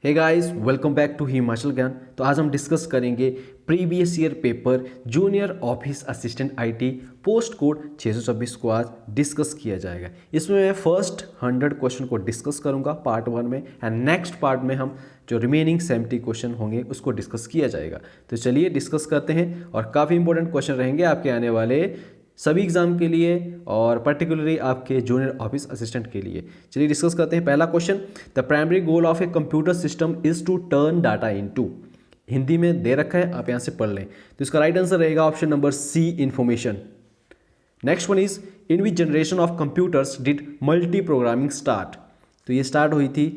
Hey guys, welcome back to Himachal Gyan. तो आज हम डिस्कस करेंगे previous year paper junior office assistant IT post code 626 को आज डिस्कस किया जाएगा। इसमें मैं फर्स्ट 100 क्वेश्चन को डिस्कस करूंगा पार्ट 1 में, एंड नेक्स्ट पार्ट में हम जो रिमेनिंग 70 क्वेश्चन होंगे उसको डिस्कस किया जाएगा। तो चलिए डिस्कस करते हैं, और काफ़ी इंपॉर्टेंट क्वेश्चन रहेंगे आपके आने वाले सभी एग्जाम के लिए और पर्टिकुलरली आपके जूनियर ऑफिस असिस्टेंट के लिए। चलिए डिस्कस करते हैं। पहला question, the primary goal of a computer system is to turn data into. Hindi में दे रखा है, आप यहाँ से पढ़ लें। तो इसका राइट आंसर रहेगा option number C, information. Next one is, in which generation of computers did multi programming start. तो ये स्टार्ट हुई थी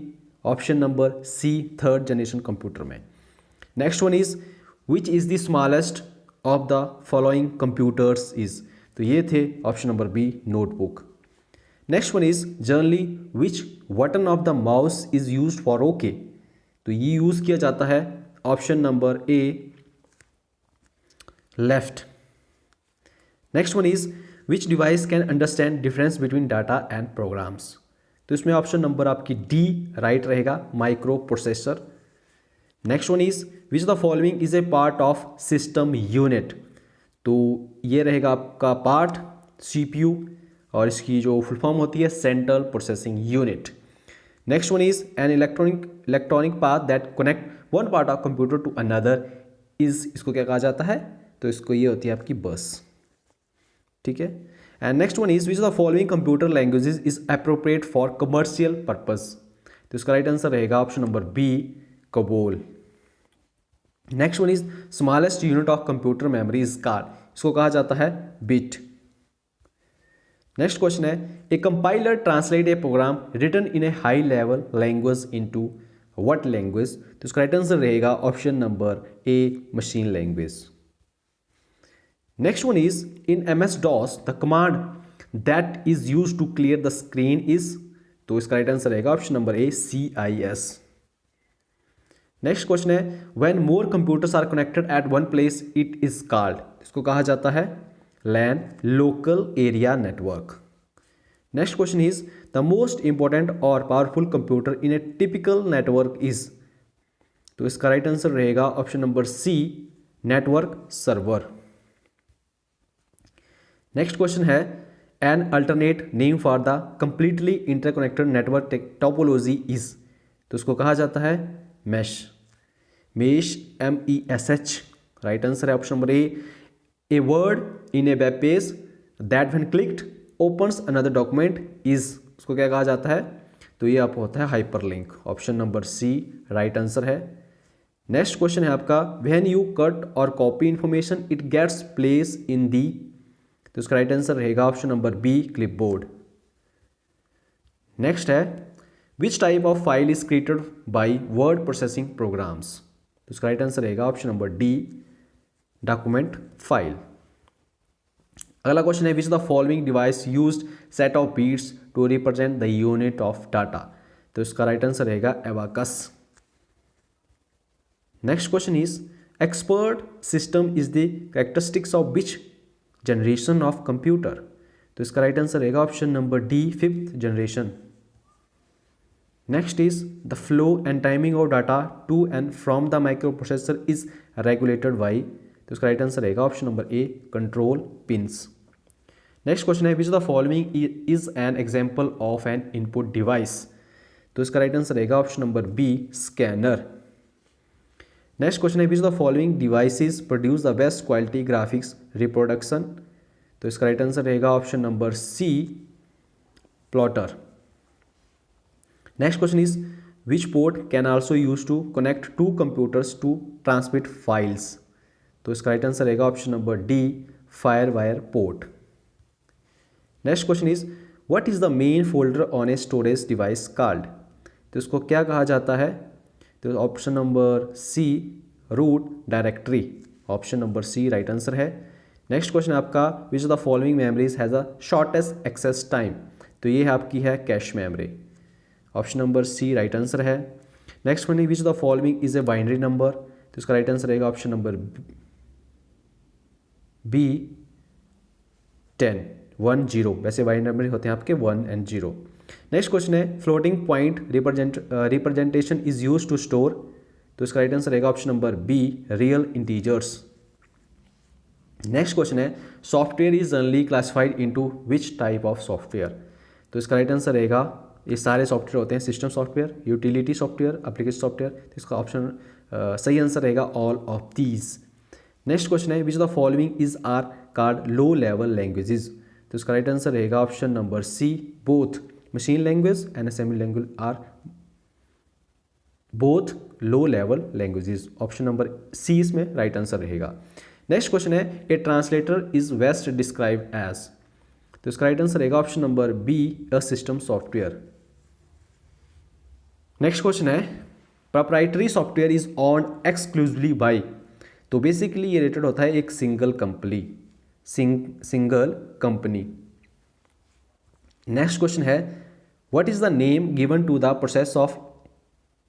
option number C, third generation computer में। Next one is, which is the smallest of the following computers is. तो ये थे option number B, notebook. Next one is, generally which button of the mouse is use for okay. तो ये use किया जाता है option number A, left. Next one is, which device can understand difference between data and programs. तो इसमें option number आपकी D right रहेगा, microprocessor. Next one is, which the following is a part of system unit. तो ये रहेगा आपका part CPU, और इसकी जो फुल फॉर्म होती है central processing unit. Next one is, an electronic path that connect one part of computer to another is. इसको क्या कहा जाता है? तो इसको ये होती है आपकी बस। ठीक है। And next one is, which the following computer languages is appropriate for commercial purpose. तो इसका राइट आंसर रहेगा option number B, COBOL. Next one is, smallest unit of computer memory is called. इसको कहा जाता है bit. Next question है, a compiler translate a program written in a high level language into what language. तो इसका right answer रहेगा option number A, machine language. Next one is, in MS DOS the command that is use to clear the screen is. तो इसका right answer रहेगा option number A, CIS। Next question है, when more computers are connected at one place it is called. इसको कहा जाता है LAN, local area network. Next question is, the most important और powerful computer in a typical network is. तो इसका right answer रहेगा option number C, network server. Next question है, an alternate name for the completely interconnected network topology is. तो इसको कहा जाता है मैश, MESH। राइट आंसर है option number a word in A web page that when clicked opens another document is. उसको क्या कहा जाता है? तो ये आप होता है hyperlink. Option number C right answer है। नेक्स्ट क्वेश्चन है आपका, व्हेन यू कट और copy information it gets place in the. तो इसका राइट आंसर रहेगा option number B, clipboard. Next है, which type of file is created by word processing programs. तो इसका राइट आंसर रहेगा option number D, document file. अगला question है, which the following device used set of bits to represent the unit of data. तो इसका right answer रहेगा abacus. Next question is, expert system is the characteristics of which generation of computer. तो इसका right answer रहेगा option number D, 5th generation. Next is, the flow and timing of data to and from the microprocessor is regulated by. तो इसका right answer रहेगा option number A, control pins. Next question है, which the following is an example of N input device. तो इसका right answer रहेगा option number B, scanner. Next question है, which the following devices produce the best quality graphics reproduction. तो इसका right answer रहेगा option number C, plotter. Next question is, which port can also use to connect two computers to transmit files. तो इसका right answer रहेगा option number D, fire wire port. Next question is, what is the main folder on a storage device called. तो इसको क्या कहा जाता है? तो option number C, root directory. Option number C right answer है। Next question आपका, which the following memories has a shortest access time. तो ये आपकी है cache memory. Option number C right answer है। Next one, which the following is a binary number. तो इसका right answer रहेगा ऑप्शन नंबर बी, 10, 1 0। वैसे बाइनरी नंबर होते हैं आपके 1 और 0। नेक्स्ट क्वेश्चन है floating point representation is use to store, तो इसका राइट आंसर रहेगा option number B real integers. Next question है software is generally classified into which type of software, तो इसका राइट आंसर रहेगा ये सारे सॉफ्टवेयर होते हैं system software, utility software, application software, तो इसका ऑप्शन सही आंसर रहेगा all of these. Next question है which of the following is are called low level languages, तो इसका राइट आंसर रहेगा option number C both machine language and assembly language are both low level languages, option number C इसमें right answer रहेगा। Next question है a translator is best described as, तो इसका right answer रहेगा option number B a system software. Next question है proprietary software is owned exclusively by, तो basically ये related होता है एक सिंगल कंपनी। नेक्स्ट क्वेश्चन है what is the name given to the process of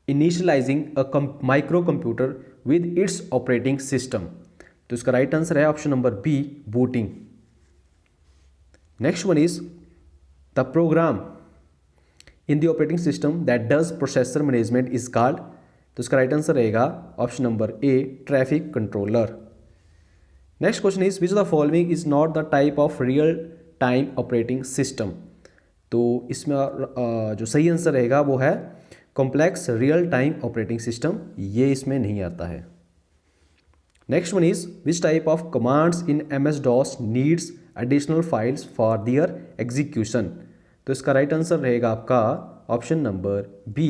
initializing a microcomputer with its operating system, तो इसका right answer है option number B booting. Next one is the program in the operating system that does processor management is called, तो इसका right answer रहेगा option number A traffic controller. Next question is which the following is not the type of real time operating system, तो इसमें जो सही answer रहेगा वो है complex real time operating system, ये इसमें नहीं आता है। Next one is which type of commands in MS-DOS needs additional files for their execution, तो इसका राइट आंसर रहेगा आपका option number B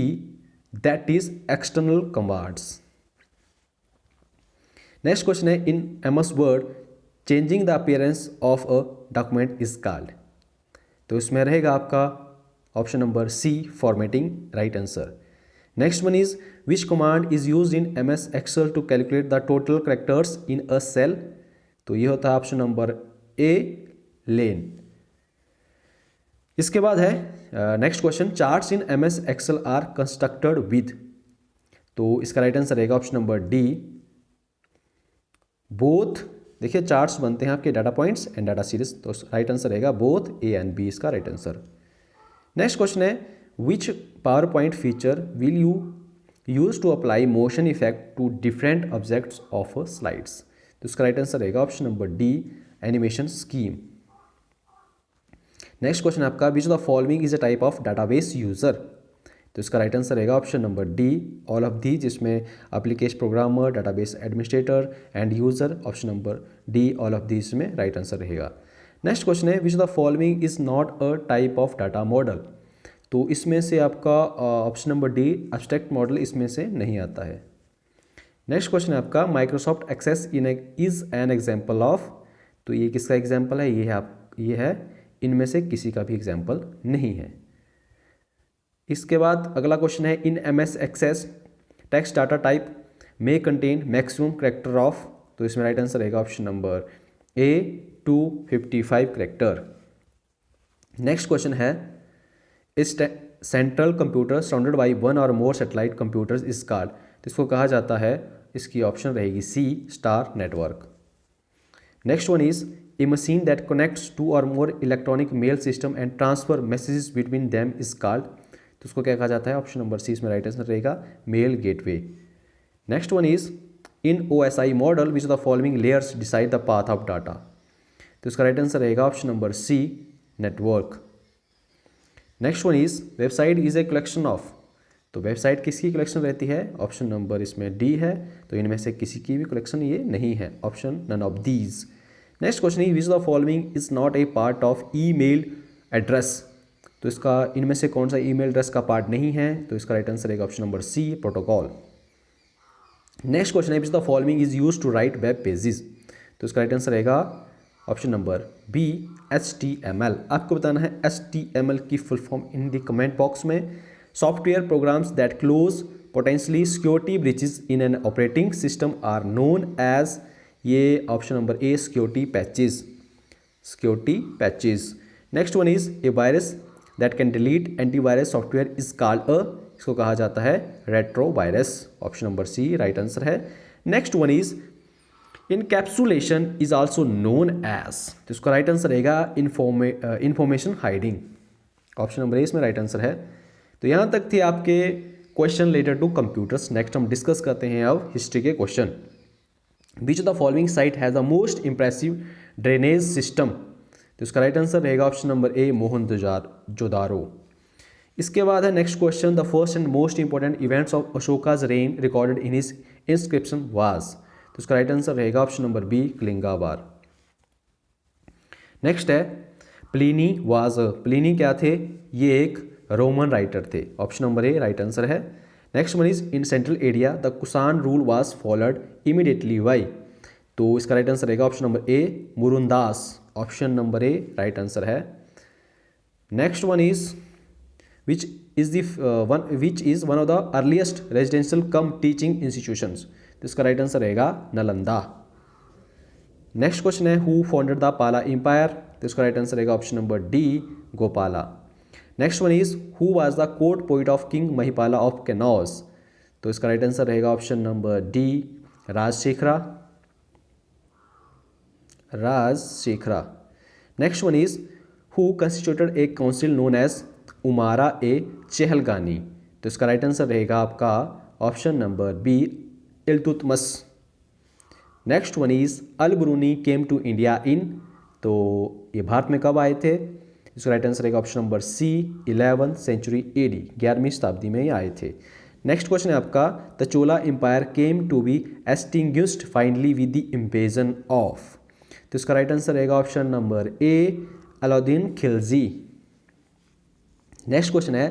that is external commands. Next question है in MS Word changing the appearance of a document is called, तो इसमें रहेगा आपका option number C formatting right answer. Next one is which command is use in MS Excel to calculate the total characters in a cell, तो ये होता है option number ए लेन। इसके बाद है next question charts in MS Excel are constructed with, तो इसका right answer रहेगा ऑप्शन नंबर डी बोथ। देखिए चार्ट्स बनते हैं आपके data points and data series, तो राइट आंसर रहेगा बोथ ए एंड बी इसका राइट आंसर। नेक्स्ट क्वेश्चन है which PowerPoint feature will you use to apply motion effect to different objects of slides, तो इसका right answer रहेगा option number D animation scheme. Next question आपका which the following is a type of database user, तो इसका right answer रहेगा option number D all of the, जिसमें application programmer, database administrator and user, option number D all of the इसमें right answer रहेगा। Next question है which the following is not a type of data model, तो इसमें से आपका option number D abstract model इसमें से नहीं आता है। नेक्स्ट क्वेश्चन है आपका Microsoft access is an example of, तो ये किसका एग्जाम्पल है, ये है इनमें से किसी का भी एग्जाम्पल नहीं है। इसके बाद अगला क्वेश्चन है in MS Access text data type may contain maximum character of, तो इसमें राइट आंसर रहेगा option number A 255 character. Next question है is central computer surrounded by one और more satellite computers is called, तो इसको कहा जाता है, इसकी ऑप्शन रहेगी C star network. Next one is a machine that connects two और more electronic mail system and transfer messages between them is called, तो उसको क्या कहा जाता है, ऑप्शन नंबर सी इसमें राइट आंसर रहेगा mail gateway. Next one is in OSI model which the following layers decide the path of data, तो इसका राइट आंसर रहेगा option number C network. Next one is website is a collection of, तो website किसकी collection रहती है, option number इसमें D है, तो इनमें से किसी की भी कलेक्शन ये नहीं है, option none of these. Next question is which the following is not a part of email address, तो इसका इनमें से कौन सा ईमेल एड्रेस का पार्ट नहीं है, तो इसका राइट आंसर रहेगा option number C protocol. Next question है which the following is use to write web pages, तो इसका राइट आंसर रहेगा ऑप्शन नंबर बी HTML। आपको बताना है HTML की full form in the comment box में। Software programs that close potentially security breaches in an operating system are known as, ये option number A security patches. Next one is a virus that can delete antivirus software is called a, इसको कहा जाता है retrovirus, option number C right answer है। Next one is encapsulation is also known as, तो इसका right answer रहेगा information hiding. Option number A इसमें right answer है। तो यहाँ तक थे आपके क्वेश्चन रिलेटेड टू कंप्यूटर्स। नेक्स्ट हम डिस्कस करते हैं अब हिस्ट्री के क्वेश्चन। Which of the following site has the most impressive drainage system? तो इसका राइट आंसर रहेगा ऑप्शन नंबर ए मोहनजोदारो। इसके बाद है next question, the first and most important events of Ashoka's reign recorded in his inscription was? तो इसका right answer रहेगा option number B Kalinga war. Next है प्लिनी वाज, प्लिनी क्या थे? ये एक रोमन राइटर थे। Option number A right answer है। Next one is in central area the Kushan rule was followed immediately by? तो इसका राइट आंसर रहेगा ऑप्शन नंबर ए मुरुनदास। Option number A right answer है। Next one is which is one of the earliest residential cum teaching institutions? तो इसका right answer रहेगा Nalanda. Next question है who founded the Pala empire? तो इसका right answer रहेगा option number D Gopala. Next one is who was the court poet of king Mahipala of Kannauj? तो इसका right answer रहेगा option number D Rajashekhara. Next one is who constituted a council known as उमारा ए चहलगानी? तो इसका राइट आंसर रहेगा आपका option number B Iltutmish. Next one is Al Biruni came to India in? तो ये भारत में कब आए थे? इसका राइट आंसर रहेगा option number C 11th century AD, 11वीं शताब्दी में ही आए थे। नेक्स्ट क्वेश्चन है आपका the Chola empire came to be extinguished finally with the invasion of? तो इसका राइट आंसर रहेगा option number A Alauddin Khilji. Next question है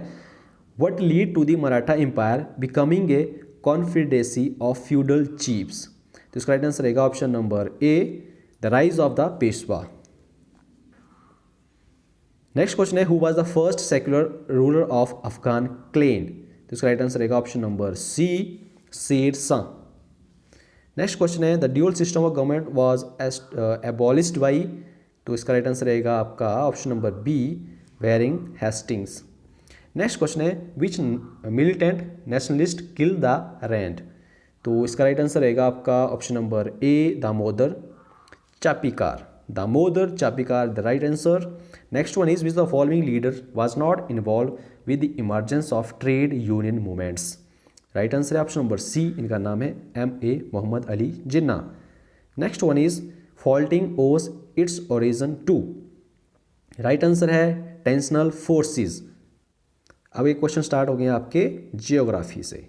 what lead to the Maratha empire becoming a confederacy of feudal chiefs? तो इसका right answer रहेगा option number A the rise of the Peshwa. Next question है who was the first secular ruler of Afghan clan? तो इसका right answer रहेगा option number C Sher Shah. Next question है the dual system of government was abolished by? तो इसका right answer रहेगा आपका option number B Warren Hastings. Next question है which militant nationalist kill the Rand? तो इसका राइट आंसर रहेगा आपका option number A Damodar Chapekar. Damodar Chapekar the right answer. Next one is which the following leader was not involve with the emergence of trade union movements? Right answer है option number C, इनका नाम है M.A. Mohammad Ali Jinnah. Next one is faulting owes its origin to? Right answer है tensional forces. अब एक question start हो गया आपके जियोग्राफी से।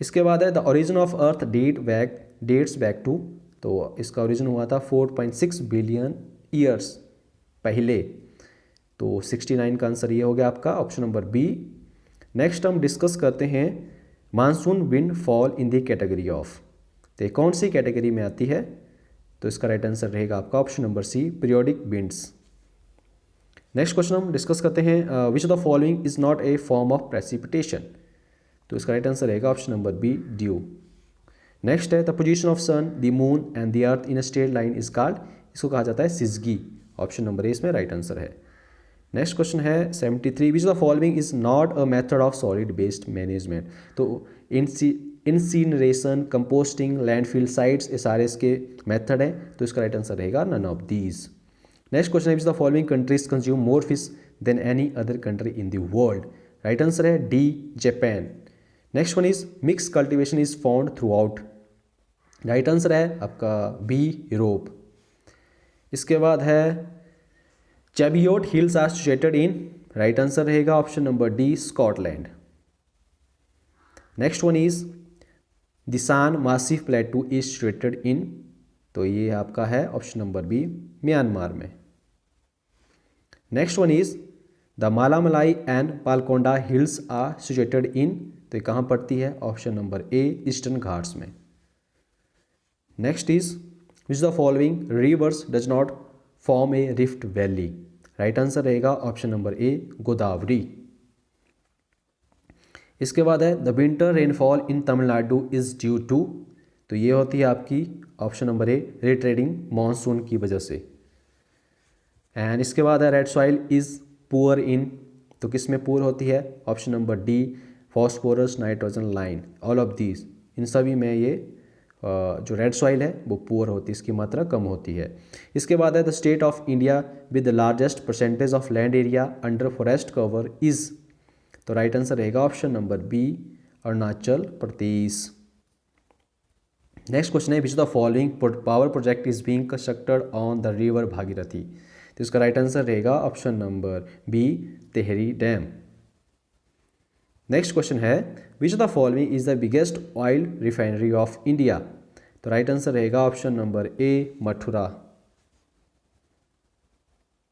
इसके बाद है the origin of earth dates back to? तो इसका ओरिजिन हुआ था 4.6 बिलियन ईयर्स पहले। तो 69 का आंसर ये हो गया आपका ऑप्शन नंबर बी। नेक्स्ट हम डिस्कस करते हैं monsoon wind fall in the category of? तो ये कौन सी कैटेगरी में आती है? तो इसका राइट आंसर रहेगा आपका option number C periodic winds. Next question हम डिस्कस करते हैं which of the following is not a form of precipitation? तो इसका राइट आंसर रहेगा option number B dew. Next है the position of sun the moon and the earth in a straight line is called? इसको कहा जाता है syzygy. Option number A इसमें right answer है। नेक्स्ट क्वेश्चन है 73 which of the following is not a method of solid waste management? तो incineration, composting, landfill sites, ये सारे इसके मेथड हैं। तो इसका राइट आंसर रहेगा none of these. Next question है which the following countries consume more fish than any other country in the world? Right answer है D Japan. Next one is mix cultivation is found throughout? Right answer है आपका B Europe. इसके बाद है चैबियोट hills are situated in? Right answer रहेगा option number D Scotland. Next one is दिसान मासिफ प्लेटू is situated in? तो ये आपका है ऑप्शन नंबर बी म्यांमार में। Next one is the मालामलाई and Palkonda hills are situated in? तो ये कहाँ पड़ती है? ऑप्शन नंबर ए ईस्टर्न घाट्स में। Next is which the following rivers does not form A rift valley? Right answer रहेगा ऑप्शन नंबर ए गोदावरी। इसके बाद है the winter rainfall in Tamil Nadu is due to? तो ये होती है आपकी ऑप्शन नंबर ए रिट्रेडिंग मानसून की वजह से। एंड इसके बाद है red soil is poor in? तो किस में पुअर होती है? Option number D phosphorus nitrogen lime. All of these, इन सभी में ये जो रेड सॉइल है वो पुअर होती है, इसकी मात्रा कम होती है। इसके बाद है the state of India with the largest percentage of land area under forest cover is. तो राइट आंसर रहेगा option number B, Arunachal Pradesh. Next question है which the following power project is being constructed on the river Bhagirathi. तो इसका right answer रहेगा option number B, Tehri dam. Next question है which the following is the biggest oil refinery of India. तो right answer रहेगा option number A, Mathura.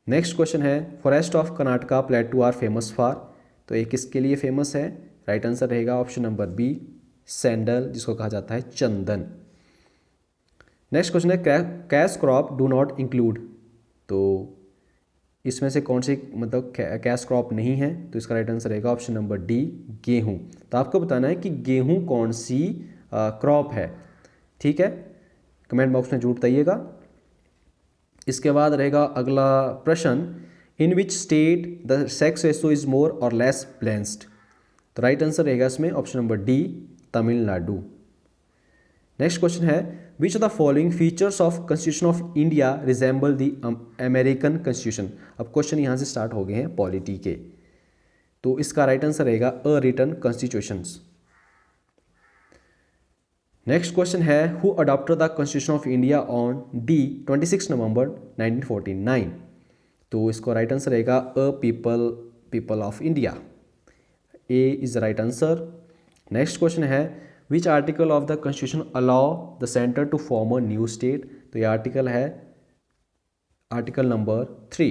Next question है forest of Karnataka plateau are famous for. तो ये किसके लिए famous है? राइट आंसर रहेगा ऑप्शन नंबर बी, सैंडल, जिसको कहा जाता है चंदन। नेक्स्ट क्वेश्चन है cash crop do not include. तो इसमें से कौन सी मतलब कैश क्रॉप नहीं है? तो इसका राइट आंसर रहेगा ऑप्शन नंबर डी, गेहूं। तो आपको बताना है कि गेहूं कौन सी क्रॉप है, ठीक है? कमेंट बॉक्स में जरूर बताइएगा। इसके बाद रहेगा अगला प्रश्न, इन which state the sex ratio is more और लेस बैलेंस्ड। तो राइट आंसर रहेगा इसमें option number D, Tamil Nadu. Next question है which of the following features of constitution of India resemble the American constitution. अब क्वेश्चन यहाँ से स्टार्ट हो गए हैं पॉलिटी के, तो इसका राइट आंसर रहेगा a written constitutions. Next question है who adopted the constitution of India on the 26 November 1949। तो इसको राइट आंसर रहेगा a people of India. A is the right answer. Next question है which article of the constitution allow the centre to form a new state. तो ये article है article number 3।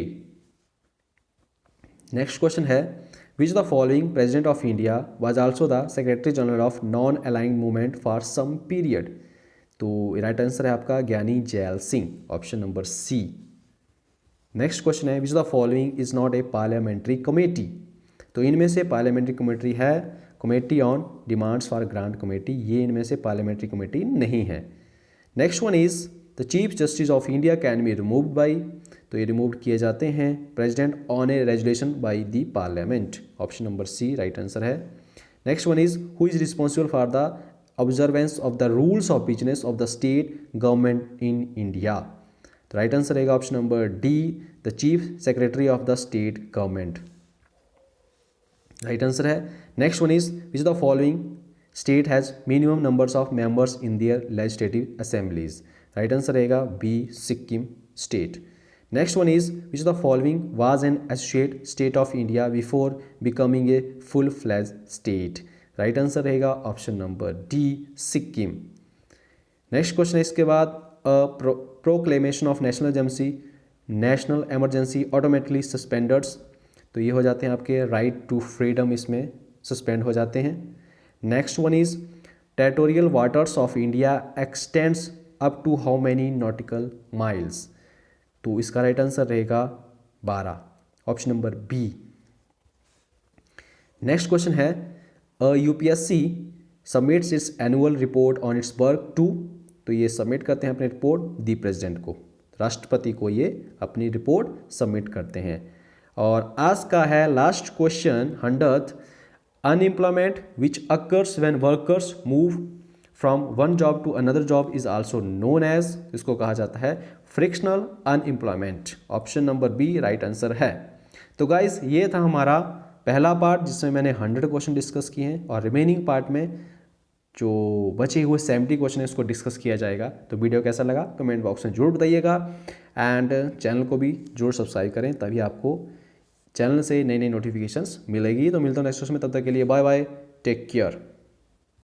Next question है which the following president of India was also the secretary general of non aligned movement for some period. तो right answer है आपका Giani Zail Singh, option number C. Next question है which the following is not a parliamentary committee. तो इनमें से parliamentary committee है committee on demands for grant committee, ये इनमें से पार्लियामेंट्री कमेटी नहीं है। Next one is the chief justice of India can be removed by. तो ये रिमूव किए जाते हैं president on a resolution by the parliament, option number C right answer है। Next one is who is responsible for the observance of the rules of business of the state government in India. तो right answer रहेगा option number D, the chief secretary of the state government, right answer है। Next one is which the following state has minimum numbers of members in their legislative assemblies. Right answer रहेगा B, Sikkim state. Next one is which the following was an associate state of India before becoming a full fledged state. Right answer रहेगा option number D, Sikkim. Next question है इसके बाद proclamation of national emergency automatically suspends. तो ये हो जाते हैं आपके राइट टू फ्रीडम, इसमें सस्पेंड हो जाते हैं। Next one is territorial waters of India extends up to how many nautical miles. तो इसका राइट आंसर रहेगा 12, option number B. Next question है UPSC submits its annual report on its work to. तो ये submit करते हैं अपनी report दी president को, राष्ट्रपति को ये अपनी रिपोर्ट सबमिट करते हैं। और आज का है last question 100th, unemployment which occurs when workers move from one job to another job is also known as. इसको कहा जाता है frictional unemployment, option number B right answer है। तो गाइस ये था हमारा पहला पार्ट जिसमें मैंने 100 क्वेश्चन डिस्कस किए हैं, और रिमेनिंग पार्ट में जो बचे हुए 70 क्वेश्चन है उसको डिस्कस किया जाएगा। तो वीडियो कैसा लगा कमेंट बॉक्स में जरूर बताइएगा, एंड चैनल को भी जरूर सब्सक्राइब करें, तभी आपको चैनल से नई नई नोटिफिकेशंस मिलेगी। तो मिलता हूँ नेक्स्ट क्लास में, तब तक के लिए बाय बाय, टेक केयर।